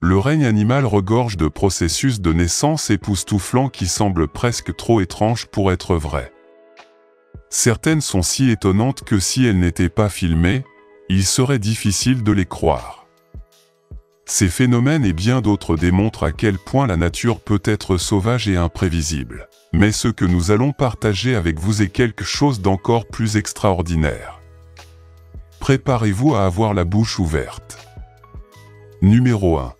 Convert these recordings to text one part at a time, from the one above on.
le règne animal regorge de processus de naissance époustouflants qui semblent presque trop étranges pour être vrais. Certaines sont si étonnantes que si elles n'étaient pas filmées, il serait difficile de les croire. Ces phénomènes et bien d'autres démontrent à quel point la nature peut être sauvage et imprévisible. Mais ce que nous allons partager avec vous est quelque chose d'encore plus extraordinaire. Préparez-vous à avoir la bouche ouverte. Numéro 1.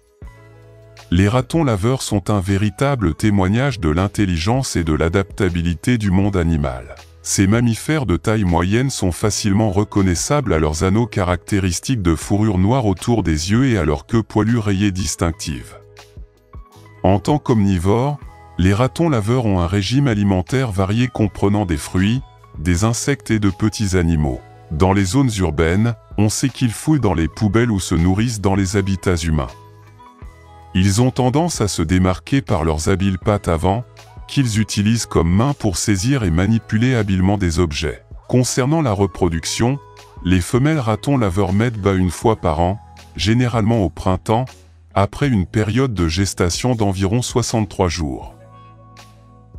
Les ratons laveurs sont un véritable témoignage de l'intelligence et de l'adaptabilité du monde animal. Ces mammifères de taille moyenne sont facilement reconnaissables à leurs anneaux caractéristiques de fourrure noire autour des yeux et à leur queue poilue rayée distinctive. En tant qu'omnivores, les ratons laveurs ont un régime alimentaire varié comprenant des fruits, des insectes et de petits animaux. Dans les zones urbaines, on sait qu'ils fouillent dans les poubelles ou se nourrissent dans les habitats humains. Ils ont tendance à se démarquer par leurs habiles pattes avant, qu'ils utilisent comme mains pour saisir et manipuler habilement des objets. Concernant la reproduction, les femelles ratons laveurs mettent bas une fois par an, généralement au printemps, après une période de gestation d'environ 63 jours.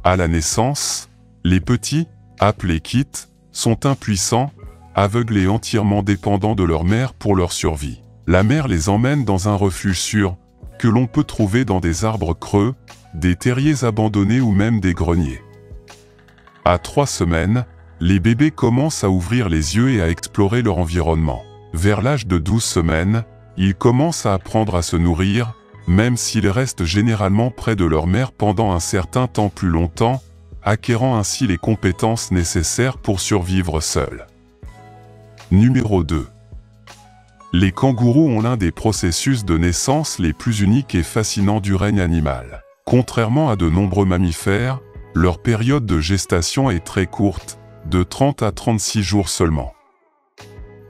À la naissance, les petits, appelés kits, sont impuissants, aveugles et entièrement dépendants de leur mère pour leur survie. La mère les emmène dans un refuge sûr, que l'on peut trouver dans des arbres creux, des terriers abandonnés ou même des greniers. À 3 semaines, les bébés commencent à ouvrir les yeux et à explorer leur environnement. Vers l'âge de 12 semaines, ils commencent à apprendre à se nourrir, même s'ils restent généralement près de leur mère pendant un certain temps plus longtemps, acquérant ainsi les compétences nécessaires pour survivre seuls. Numéro 2. Les kangourous ont l'un des processus de naissance les plus uniques et fascinants du règne animal. Contrairement à de nombreux mammifères, leur période de gestation est très courte, de 30 à 36 jours seulement.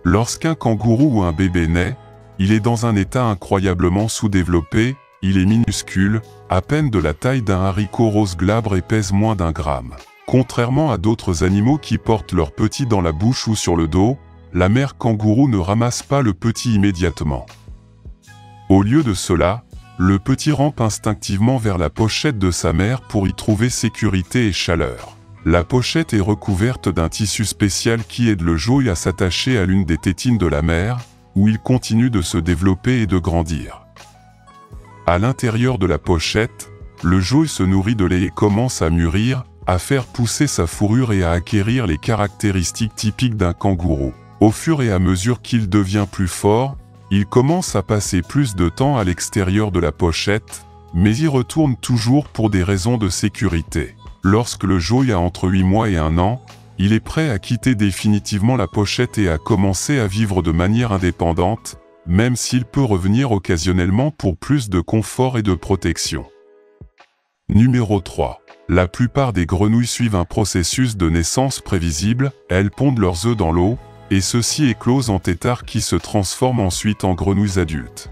Lorsqu'un kangourou ou un bébé naît, il est dans un état incroyablement sous-développé, il est minuscule, à peine de la taille d'un haricot rose glabre et pèse moins d'1 gramme. Contrairement à d'autres animaux qui portent leur petit dans la bouche ou sur le dos, la mère kangourou ne ramasse pas le petit immédiatement. Au lieu de cela, le petit rampe instinctivement vers la pochette de sa mère pour y trouver sécurité et chaleur. La pochette est recouverte d'un tissu spécial qui aide le joey à s'attacher à l'une des tétines de la mère, où il continue de se développer et de grandir. À l'intérieur de la pochette, le joey se nourrit de lait et commence à mûrir, à faire pousser sa fourrure et à acquérir les caractéristiques typiques d'un kangourou. Au fur et à mesure qu'il devient plus fort, il commence à passer plus de temps à l'extérieur de la pochette, mais y retourne toujours pour des raisons de sécurité. Lorsque le joey a entre 8 mois et 1 an, il est prêt à quitter définitivement la pochette et à commencer à vivre de manière indépendante, même s'il peut revenir occasionnellement pour plus de confort et de protection. Numéro 3. La plupart des grenouilles suivent un processus de naissance prévisible, elles pondent leurs œufs dans l'eau, et ceux-ci éclosent en têtards qui se transforment ensuite en grenouilles adultes.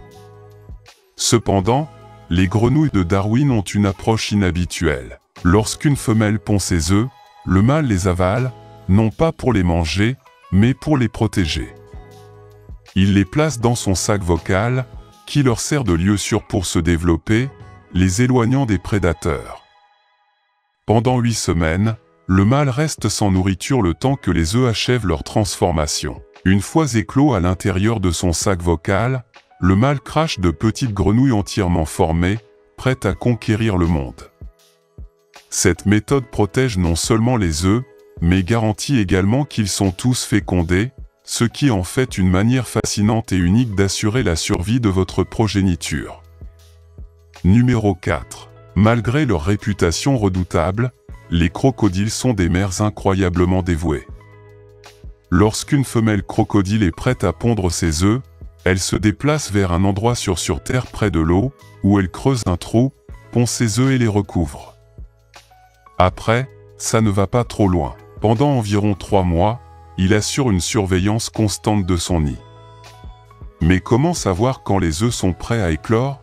Cependant, les grenouilles de Darwin ont une approche inhabituelle. Lorsqu'une femelle pond ses œufs, le mâle les avale, non pas pour les manger, mais pour les protéger. Il les place dans son sac vocal, qui leur sert de lieu sûr pour se développer, les éloignant des prédateurs. Pendant 8 semaines, le mâle reste sans nourriture le temps que les œufs achèvent leur transformation. Une fois éclos à l'intérieur de son sac vocal, le mâle crache de petites grenouilles entièrement formées, prêtes à conquérir le monde. Cette méthode protège non seulement les œufs, mais garantit également qu'ils sont tous fécondés, ce qui en fait une manière fascinante et unique d'assurer la survie de votre progéniture. Numéro 4. Malgré leur réputation redoutable, les crocodiles sont des mères incroyablement dévouées. Lorsqu'une femelle crocodile est prête à pondre ses œufs, elle se déplace vers un endroit sur terre près de l'eau, où elle creuse un trou, pond ses œufs et les recouvre. Après, ça ne va pas trop loin. Pendant environ 3 mois, il assure une surveillance constante de son nid. Mais comment savoir quand les œufs sont prêts à éclore?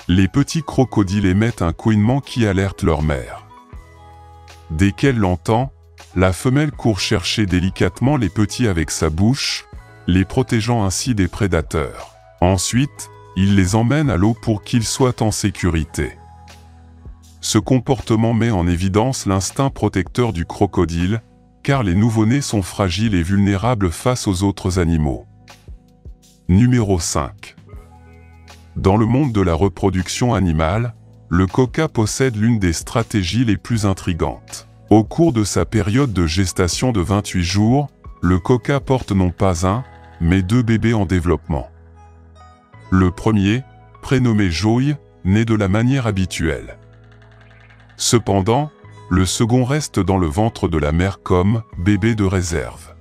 Les petits crocodiles émettent un couinement qui alerte leur mère. Dès qu'elle l'entend, la femelle court chercher délicatement les petits avec sa bouche, les protégeant ainsi des prédateurs. Ensuite, il les emmène à l'eau pour qu'ils soient en sécurité. Ce comportement met en évidence l'instinct protecteur du crocodile, car les nouveau-nés sont fragiles et vulnérables face aux autres animaux. Numéro 5. Dans le monde de la reproduction animale, le coca possède l'une des stratégies les plus intrigantes. Au cours de sa période de gestation de 28 jours, le coca porte non pas un, mais 2 bébés en développement. Le premier, prénommé Joey, naît de la manière habituelle. Cependant, le second reste dans le ventre de la mère comme bébé de réserve.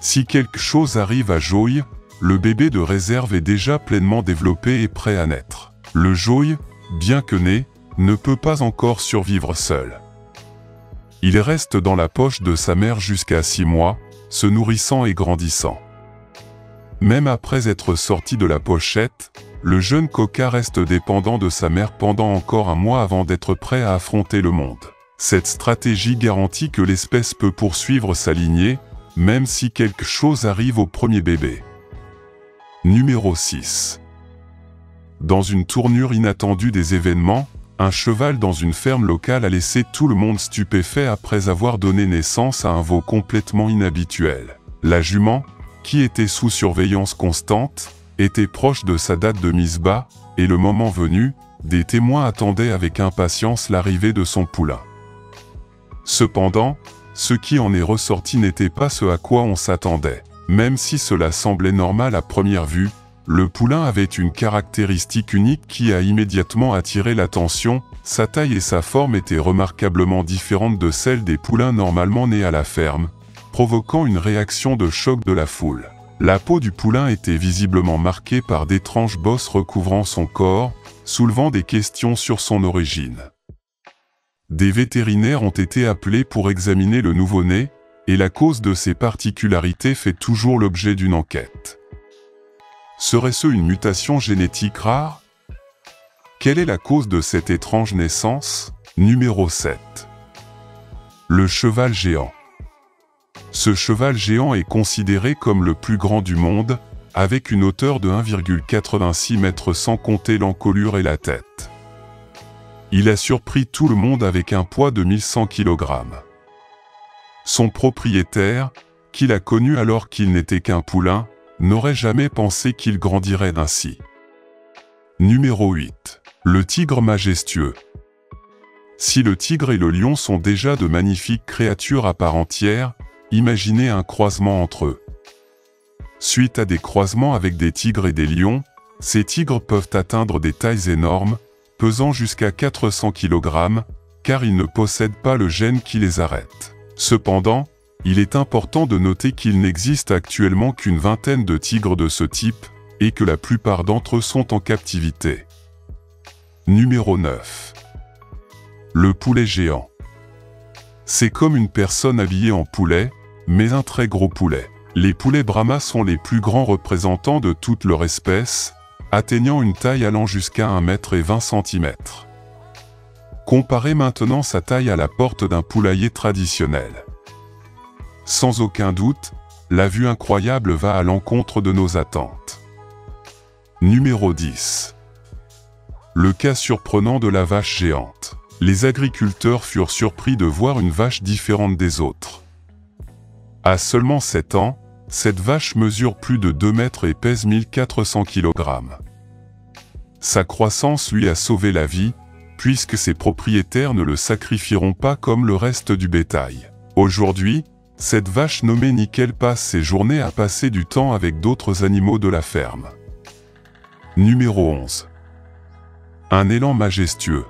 Si quelque chose arrive à Joey, le bébé de réserve est déjà pleinement développé et prêt à naître. Le Joey, bien que né, ne peut pas encore survivre seul. Il reste dans la poche de sa mère jusqu'à 6 mois, se nourrissant et grandissant. Même après être sorti de la pochette, le jeune coca reste dépendant de sa mère pendant encore un mois avant d'être prêt à affronter le monde. Cette stratégie garantit que l'espèce peut poursuivre sa lignée, même si quelque chose arrive au premier bébé. Numéro 6. Dans une tournure inattendue des événements, un cheval dans une ferme locale a laissé tout le monde stupéfait après avoir donné naissance à un veau complètement inhabituel. La jument, qui était sous surveillance constante, était proche de sa date de mise bas, et le moment venu, des témoins attendaient avec impatience l'arrivée de son poulain. Cependant, ce qui en est ressorti n'était pas ce à quoi on s'attendait. Même si cela semblait normal à première vue, le poulain avait une caractéristique unique qui a immédiatement attiré l'attention. Sa taille et sa forme étaient remarquablement différentes de celles des poulains normalement nés à la ferme, provoquant une réaction de choc de la foule. La peau du poulain était visiblement marquée par d'étranges bosses recouvrant son corps, soulevant des questions sur son origine. Des vétérinaires ont été appelés pour examiner le nouveau-né, et la cause de ces particularités fait toujours l'objet d'une enquête. Serait-ce une mutation génétique rare? Quelle est la cause de cette étrange naissance? Numéro 7. Le cheval géant. Ce cheval géant est considéré comme le plus grand du monde, avec une hauteur de 1,86 m sans compter l'encolure et la tête. Il a surpris tout le monde avec un poids de 1100 kg. Son propriétaire, qui l'a connu alors qu'il n'était qu'un poulain, n'aurait jamais pensé qu'il grandirait ainsi. Numéro 8. Le tigre majestueux. Si le tigre et le lion sont déjà de magnifiques créatures à part entière, imaginez un croisement entre eux. Suite à des croisements avec des tigres et des lions, ces tigres peuvent atteindre des tailles énormes, pesant jusqu'à 400 kg, car ils ne possèdent pas le gène qui les arrête. Cependant, il est important de noter qu'il n'existe actuellement qu'une vingtaine de tigres de ce type, et que la plupart d'entre eux sont en captivité. Numéro 9. Le poulet géant. C'est comme une personne habillée en poulet, mais un très gros poulet. Les poulets Brahma sont les plus grands représentants de toute leur espèce, atteignant une taille allant jusqu'à 1,20 m. Comparez maintenant sa taille à la porte d'un poulailler traditionnel. Sans aucun doute, la vue incroyable va à l'encontre de nos attentes. Numéro 10. Le cas surprenant de la vache géante. Les agriculteurs furent surpris de voir une vache différente des autres. À seulement 7 ans, cette vache mesure plus de 2 mètres et pèse 1400 kg. Sa croissance lui a sauvé la vie, puisque ses propriétaires ne le sacrifieront pas comme le reste du bétail. Aujourd'hui, cette vache nommée Nickel passe ses journées à passer du temps avec d'autres animaux de la ferme. Numéro 11. Un élan majestueux.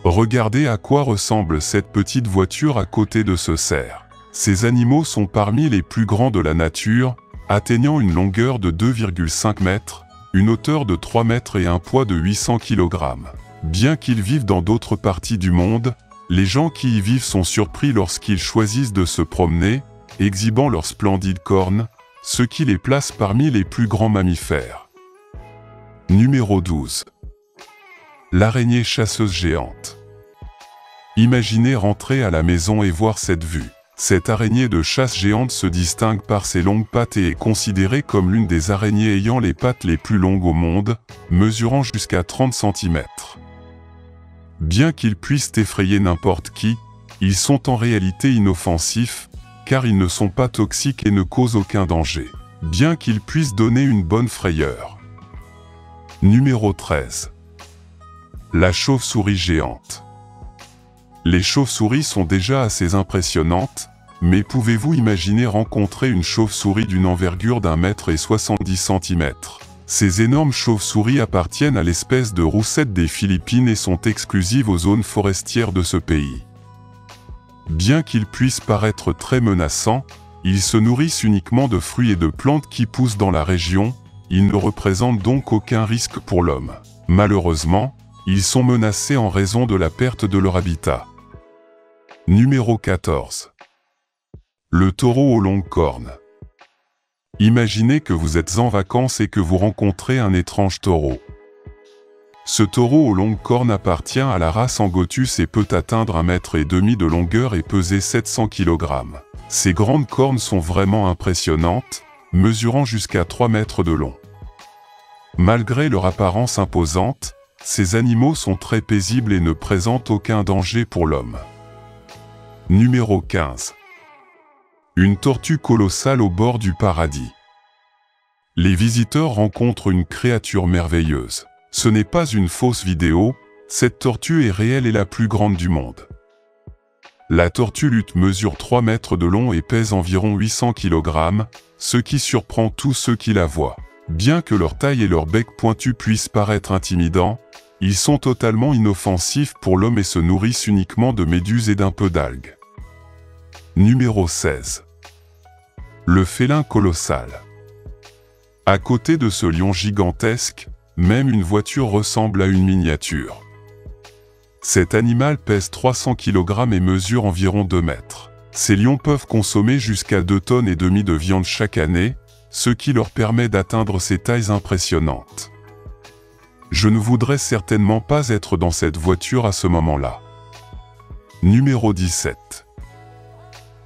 Regardez à quoi ressemble cette petite voiture à côté de ce cerf. Ces animaux sont parmi les plus grands de la nature, atteignant une longueur de 2,5 mètres, une hauteur de 3 mètres et un poids de 800 kg. Bien qu'ils vivent dans d'autres parties du monde, les gens qui y vivent sont surpris lorsqu'ils choisissent de se promener, exhibant leurs splendides cornes, ce qui les place parmi les plus grands mammifères. Numéro 12. L'araignée chasseuse géante. Imaginez rentrer à la maison et voir cette vue. Cette araignée de chasse géante se distingue par ses longues pattes et est considérée comme l'une des araignées ayant les pattes les plus longues au monde, mesurant jusqu'à 30 cm. Bien qu'ils puissent effrayer n'importe qui, ils sont en réalité inoffensifs, car ils ne sont pas toxiques et ne causent aucun danger, bien qu'ils puissent donner une bonne frayeur. Numéro 13. La chauve-souris géante. Les chauves-souris sont déjà assez impressionnantes, mais pouvez-vous imaginer rencontrer une chauve-souris d'une envergure d'1,70 m? Ces énormes chauves-souris appartiennent à l'espèce de roussette des Philippines et sont exclusives aux zones forestières de ce pays. Bien qu'ils puissent paraître très menaçants, ils se nourrissent uniquement de fruits et de plantes qui poussent dans la région, ils ne représentent donc aucun risque pour l'homme. Malheureusement, ils sont menacés en raison de la perte de leur habitat. Numéro 14. Le taureau aux longues cornes. Imaginez que vous êtes en vacances et que vous rencontrez un étrange taureau. Ce taureau aux longues cornes appartient à la race Angostus et peut atteindre 1,5 m de longueur et peser 700 kg. Ces grandes cornes sont vraiment impressionnantes, mesurant jusqu'à 3 mètres de long. Malgré leur apparence imposante, ces animaux sont très paisibles et ne présentent aucun danger pour l'homme. Numéro 15. Une tortue colossale au bord du paradis. Les visiteurs rencontrent une créature merveilleuse. Ce n'est pas une fausse vidéo, cette tortue est réelle et la plus grande du monde. La tortue lutte mesure 3 mètres de long et pèse environ 800 kg, ce qui surprend tous ceux qui la voient. Bien que leur taille et leur bec pointu puissent paraître intimidants, ils sont totalement inoffensifs pour l'homme et se nourrissent uniquement de méduses et d'un peu d'algues. Numéro 16. Le félin colossal. À côté de ce lion gigantesque, même une voiture ressemble à une miniature. Cet animal pèse 300 kg et mesure environ 2 mètres. Ces lions peuvent consommer jusqu'à 2,5 tonnes de viande chaque année, ce qui leur permet d'atteindre ces tailles impressionnantes. Je ne voudrais certainement pas être dans cette voiture à ce moment-là. Numéro 17.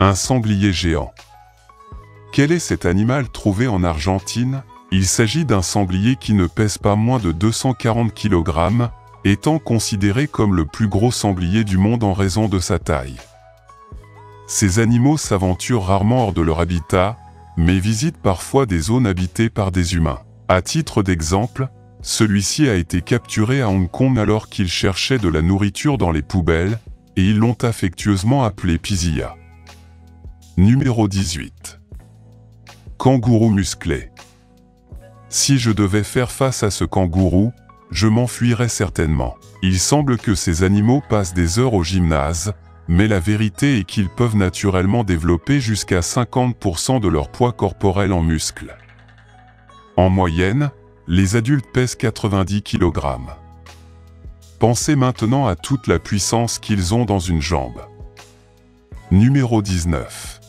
Un sanglier géant. Quel est cet animal trouvé en Argentine? Il s'agit d'un sanglier qui ne pèse pas moins de 240 kg, étant considéré comme le plus gros sanglier du monde en raison de sa taille. Ces animaux s'aventurent rarement hors de leur habitat, mais visitent parfois des zones habitées par des humains. À titre d'exemple, celui-ci a été capturé à Hong Kong alors qu'il cherchait de la nourriture dans les poubelles, et ils l'ont affectueusement appelé Pizilla. Numéro 18. Kangourou musclé. Si je devais faire face à ce kangourou, je m'enfuirais certainement. Il semble que ces animaux passent des heures au gymnase, mais la vérité est qu'ils peuvent naturellement développer jusqu'à 50% de leur poids corporel en muscles. En moyenne, les adultes pèsent 90 kg. Pensez maintenant à toute la puissance qu'ils ont dans une jambe. Numéro 19.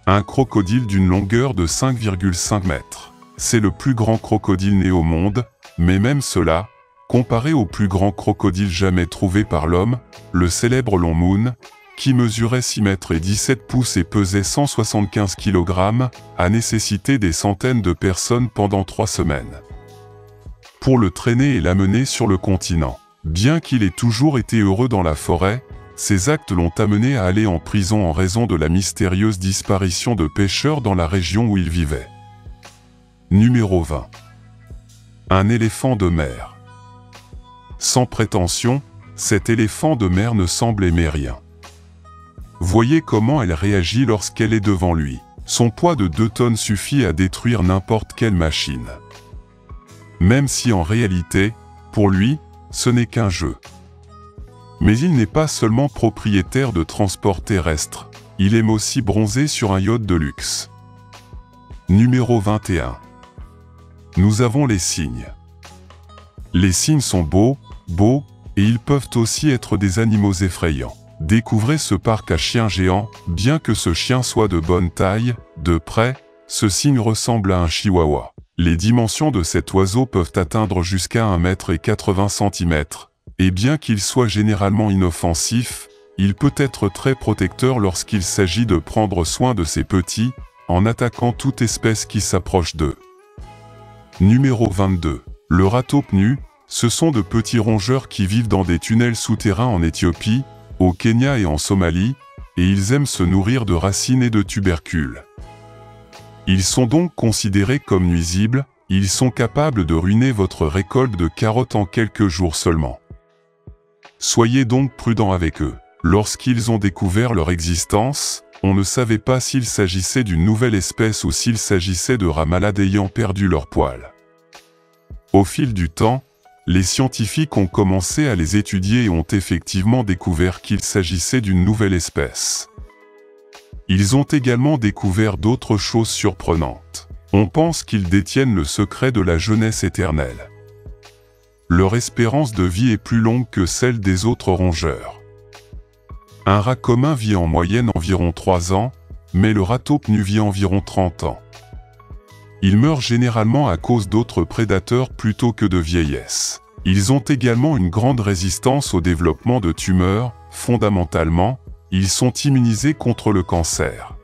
Un crocodile d'une longueur de 5,5 mètres. C'est le plus grand crocodile né au monde, mais même cela, comparé au plus grand crocodile jamais trouvé par l'homme, le célèbre Long Moon, qui mesurait 6 mètres et 17 pouces et pesait 175 kg, a nécessité des centaines de personnes pendant 3 semaines pour le traîner et l'amener sur le continent. Bien qu'il ait toujours été heureux dans la forêt, ces actes l'ont amené à aller en prison en raison de la mystérieuse disparition de pêcheurs dans la région où il vivait. Numéro 20. Un éléphant de mer. Sans prétention, cet éléphant de mer ne semble aimer rien. Voyez comment elle réagit lorsqu'elle est devant lui. Son poids de 2 tonnes suffit à détruire n'importe quelle machine. Même si en réalité, pour lui, ce n'est qu'un jeu. Mais il n'est pas seulement propriétaire de transports terrestres, il aime aussi bronzer sur un yacht de luxe. Numéro 21. Nous avons les cygnes. Les cygnes sont beaux, et ils peuvent aussi être des animaux effrayants. Découvrez ce parc à chiens géants, bien que ce chien soit de bonne taille, de près, ce cygne ressemble à un chihuahua. Les dimensions de cet oiseau peuvent atteindre jusqu'à 1,80 m, et bien qu'il soit généralement inoffensif, il peut être très protecteur lorsqu'il s'agit de prendre soin de ses petits, en attaquant toute espèce qui s'approche d'eux. Numéro 22. Le ratopnu, ce sont de petits rongeurs qui vivent dans des tunnels souterrains en Éthiopie, au Kenya et en Somalie, et ils aiment se nourrir de racines et de tubercules. Ils sont donc considérés comme nuisibles, ils sont capables de ruiner votre récolte de carottes en quelques jours seulement. Soyez donc prudents avec eux. Lorsqu'ils ont découvert leur existence, on ne savait pas s'il s'agissait d'une nouvelle espèce ou s'il s'agissait de rats malades ayant perdu leurs poils. Au fil du temps, les scientifiques ont commencé à les étudier et ont effectivement découvert qu'il s'agissait d'une nouvelle espèce. Ils ont également découvert d'autres choses surprenantes. On pense qu'ils détiennent le secret de la jeunesse éternelle. Leur espérance de vie est plus longue que celle des autres rongeurs. Un rat commun vit en moyenne environ 3 ans, mais le ratopnu vit environ 30 ans. Ils meurent généralement à cause d'autres prédateurs plutôt que de vieillesse. Ils ont également une grande résistance au développement de tumeurs. Fondamentalement, ils sont immunisés contre le cancer.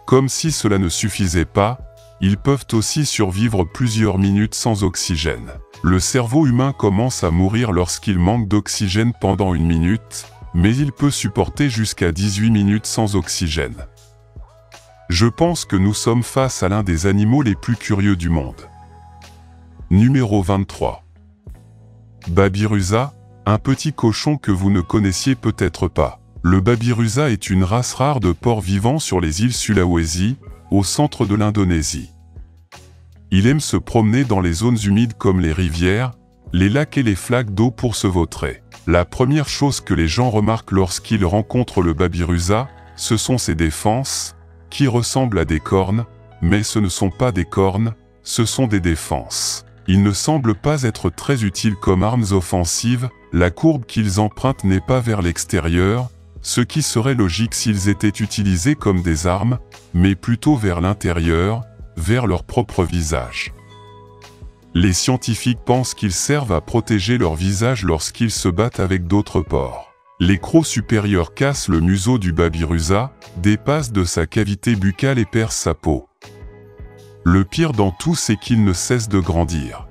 Comme si cela ne suffisait pas, ils peuvent aussi survivre plusieurs minutes sans oxygène. Le cerveau humain commence à mourir lorsqu'il manque d'oxygène pendant 1 minute, mais il peut supporter jusqu'à 18 minutes sans oxygène. Je pense que nous sommes face à l'un des animaux les plus curieux du monde. Numéro 23. Babirusa, un petit cochon que vous ne connaissiez peut-être pas. Le babirusa est une race rare de porc vivant sur les îles Sulawesi, au centre de l'Indonésie. Il aime se promener dans les zones humides comme les rivières, les lacs et les flaques d'eau pour se vautrer. La première chose que les gens remarquent lorsqu'ils rencontrent le babirusa, ce sont ses défenses, qui ressemblent à des cornes, mais ce ne sont pas des cornes, ce sont des défenses. Ils ne semblent pas être très utiles comme armes offensives, la courbe qu'ils empruntent n'est pas vers l'extérieur, ce qui serait logique s'ils étaient utilisés comme des armes, mais plutôt vers l'intérieur, vers leur propre visage. Les scientifiques pensent qu'ils servent à protéger leur visage lorsqu'ils se battent avec d'autres porcs. Les crocs supérieurs cassent le museau du babirusa, dépassent de sa cavité buccale et percent sa peau. Le pire dans tout, c'est qu'il ne cesse de grandir.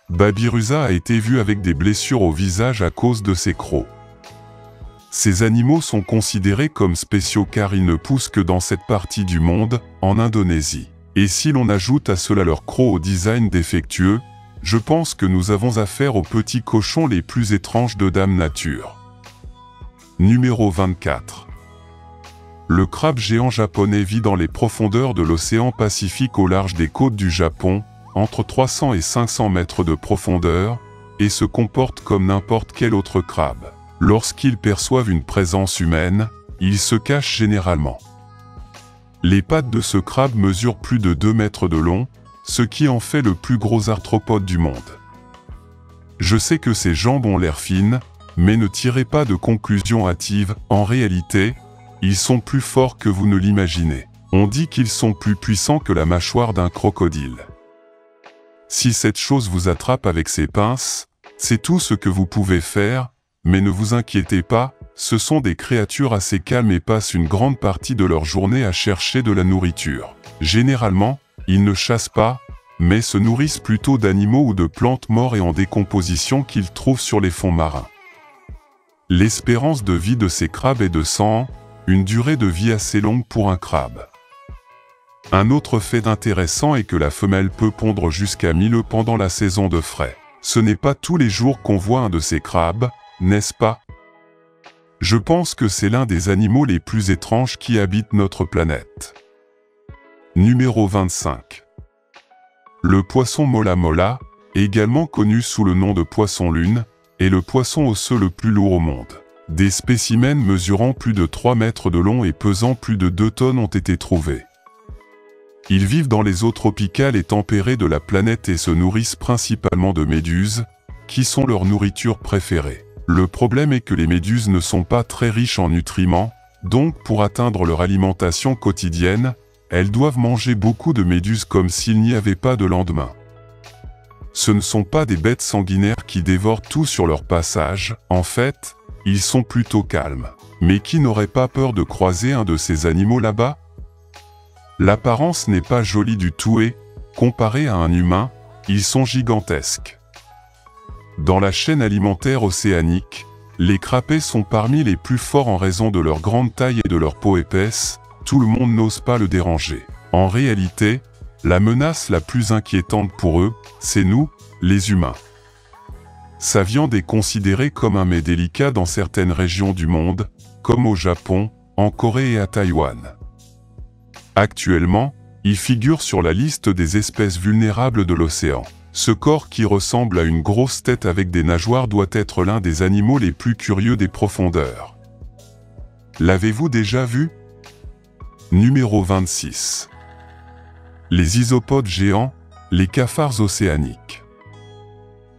Babirusa a été vu avec des blessures au visage à cause de ses crocs. Ces animaux sont considérés comme spéciaux car ils ne poussent que dans cette partie du monde, en Indonésie. Et si l'on ajoute à cela leurs crocs au design défectueux, je pense que nous avons affaire aux petits cochons les plus étranges de Dame Nature. Numéro 24. Le crabe géant japonais vit dans les profondeurs de l'océan Pacifique au large des côtes du Japon, entre 300 et 500 mètres de profondeur, et se comporte comme n'importe quel autre crabe. Lorsqu'ils perçoivent une présence humaine, ils se cachent généralement. Les pattes de ce crabe mesurent plus de 2 mètres de long, ce qui en fait le plus gros arthropode du monde. Je sais que ses jambes ont l'air fines, mais ne tirez pas de conclusions hâtives. En réalité, ils sont plus forts que vous ne l'imaginez. On dit qu'ils sont plus puissants que la mâchoire d'un crocodile. Si cette chose vous attrape avec ses pinces, c'est tout ce que vous pouvez faire, mais ne vous inquiétez pas, ce sont des créatures assez calmes et passent une grande partie de leur journée à chercher de la nourriture. Généralement, ils ne chassent pas, mais se nourrissent plutôt d'animaux ou de plantes mortes et en décomposition qu'ils trouvent sur les fonds marins. L'espérance de vie de ces crabes est de 100 ans, une durée de vie assez longue pour un crabe. Un autre fait intéressant est que la femelle peut pondre jusqu'à 1000 œufs pendant la saison de frai. Ce n'est pas tous les jours qu'on voit un de ces crabes, n'est-ce pas? Je pense que c'est l'un des animaux les plus étranges qui habitent notre planète. Numéro 25. Le poisson mola mola, également connu sous le nom de poisson lune, est le poisson osseux le plus lourd au monde. Des spécimens mesurant plus de 3 mètres de long et pesant plus de 2 tonnes ont été trouvés. Ils vivent dans les eaux tropicales et tempérées de la planète et se nourrissent principalement de méduses, qui sont leur nourriture préférée. Le problème est que les méduses ne sont pas très riches en nutriments, donc pour atteindre leur alimentation quotidienne, elles doivent manger beaucoup de méduses comme s'il n'y avait pas de lendemain. Ce ne sont pas des bêtes sanguinaires qui dévorent tout sur leur passage, en fait, ils sont plutôt calmes. Mais qui n'aurait pas peur de croiser un de ces animaux là-bas? L'apparence n'est pas jolie du tout et, comparé à un humain, ils sont gigantesques. Dans la chaîne alimentaire océanique, les crapets sont parmi les plus forts en raison de leur grande taille et de leur peau épaisse, tout le monde n'ose pas le déranger. En réalité, la menace la plus inquiétante pour eux, c'est nous, les humains. Sa viande est considérée comme un mets délicat dans certaines régions du monde, comme au Japon, en Corée et à Taïwan. Actuellement, il figure sur la liste des espèces vulnérables de l'océan. Ce corps qui ressemble à une grosse tête avec des nageoires doit être l'un des animaux les plus curieux des profondeurs. L'avez-vous déjà vu? Numéro 26. Les isopodes géants, les cafards océaniques.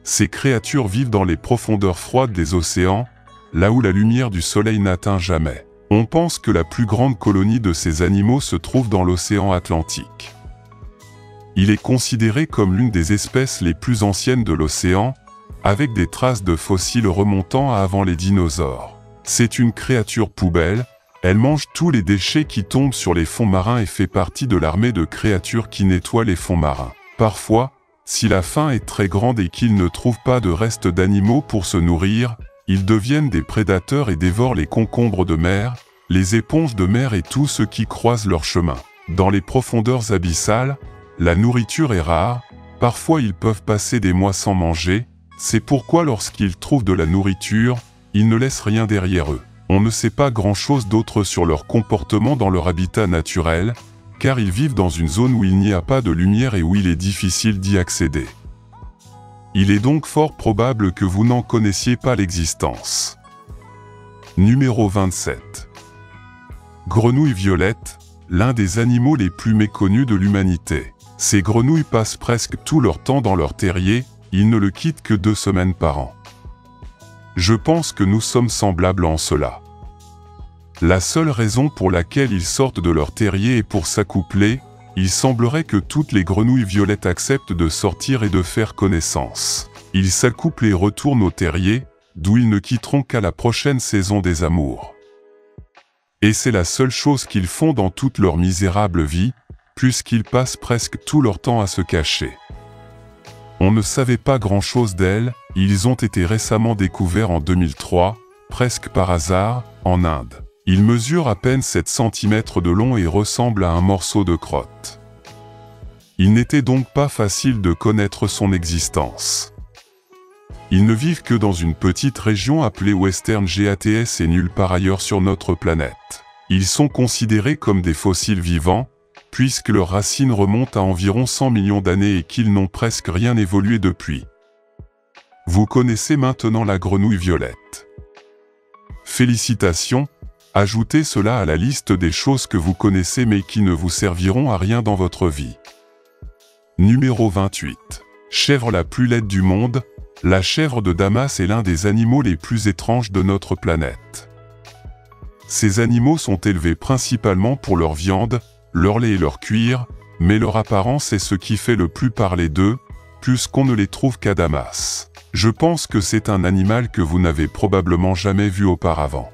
Ces créatures vivent dans les profondeurs froides des océans, là où la lumière du soleil n'atteint jamais. On pense que la plus grande colonie de ces animaux se trouve dans l'océan Atlantique. Il est considéré comme l'une des espèces les plus anciennes de l'océan, avec des traces de fossiles remontant à avant les dinosaures. C'est une créature poubelle, elle mange tous les déchets qui tombent sur les fonds marins et fait partie de l'armée de créatures qui nettoient les fonds marins. Parfois, si la faim est très grande et qu'ils ne trouvent pas de restes d'animaux pour se nourrir, ils deviennent des prédateurs et dévorent les concombres de mer, les éponges de mer et tout ce qui croise leur chemin. Dans les profondeurs abyssales, la nourriture est rare, parfois ils peuvent passer des mois sans manger, c'est pourquoi lorsqu'ils trouvent de la nourriture, ils ne laissent rien derrière eux. On ne sait pas grand-chose d'autre sur leur comportement dans leur habitat naturel, car ils vivent dans une zone où il n'y a pas de lumière et où il est difficile d'y accéder. Il est donc fort probable que vous n'en connaissiez pas l'existence. Numéro 27. Grenouille violette, l'un des animaux les plus méconnus de l'humanité. Ces grenouilles passent presque tout leur temps dans leur terrier, ils ne le quittent que 2 semaines par an. Je pense que nous sommes semblables en cela. La seule raison pour laquelle ils sortent de leur terrier est pour s'accoupler, il semblerait que toutes les grenouilles violettes acceptent de sortir et de faire connaissance. Ils s'accouplent et retournent au terrier, d'où ils ne quitteront qu'à la prochaine saison des amours. Et c'est la seule chose qu'ils font dans toute leur misérable vie, puisqu'ils passent presque tout leur temps à se cacher. On ne savait pas grand-chose d'elles, ils ont été récemment découverts en 2003, presque par hasard, en Inde. Ils mesurent à peine 7 cm de long et ressemblent à un morceau de crotte. Il n'était donc pas facile de connaître son existence. Ils ne vivent que dans une petite région appelée Western Ghats et nulle part ailleurs sur notre planète. Ils sont considérés comme des fossiles vivants, puisque leurs racines remontent à environ 100 millions d'années et qu'ils n'ont presque rien évolué depuis. Vous connaissez maintenant la grenouille violette. Félicitations, ajoutez cela à la liste des choses que vous connaissez mais qui ne vous serviront à rien dans votre vie. Numéro 28. Chèvre la plus laide du monde, la chèvre de Damas est l'un des animaux les plus étranges de notre planète. Ces animaux sont élevés principalement pour leur viande, leur lait et leur cuir, mais leur apparence est ce qui fait le plus parler d'eux, puisqu'on ne les trouve qu'à Damas. Je pense que c'est un animal que vous n'avez probablement jamais vu auparavant.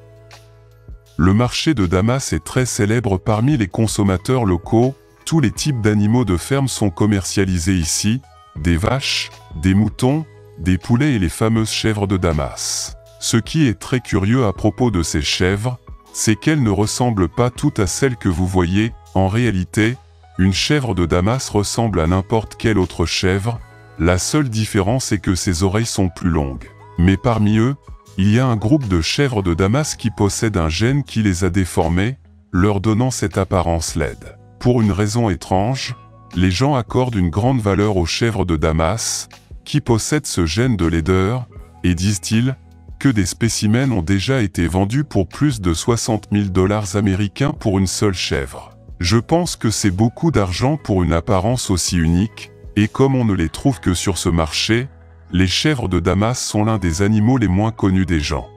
Le marché de Damas est très célèbre parmi les consommateurs locaux, tous les types d'animaux de ferme sont commercialisés ici, des vaches, des moutons, des poulets et les fameuses chèvres de Damas. Ce qui est très curieux à propos de ces chèvres, c'est qu'elles ne ressemblent pas toutes à celles que vous voyez. En réalité, une chèvre de Damas ressemble à n'importe quelle autre chèvre, la seule différence est que ses oreilles sont plus longues. Mais parmi eux, il y a un groupe de chèvres de Damas qui possèdent un gène qui les a déformées, leur donnant cette apparence laide. Pour une raison étrange, les gens accordent une grande valeur aux chèvres de Damas, qui possèdent ce gène de laideur, et disent-ils, que des spécimens ont déjà été vendus pour plus de 60 000 $ américains pour une seule chèvre. Je pense que c'est beaucoup d'argent pour une apparence aussi unique, et comme on ne les trouve que sur ce marché, les chèvres de Damas sont l'un des animaux les moins connus des gens.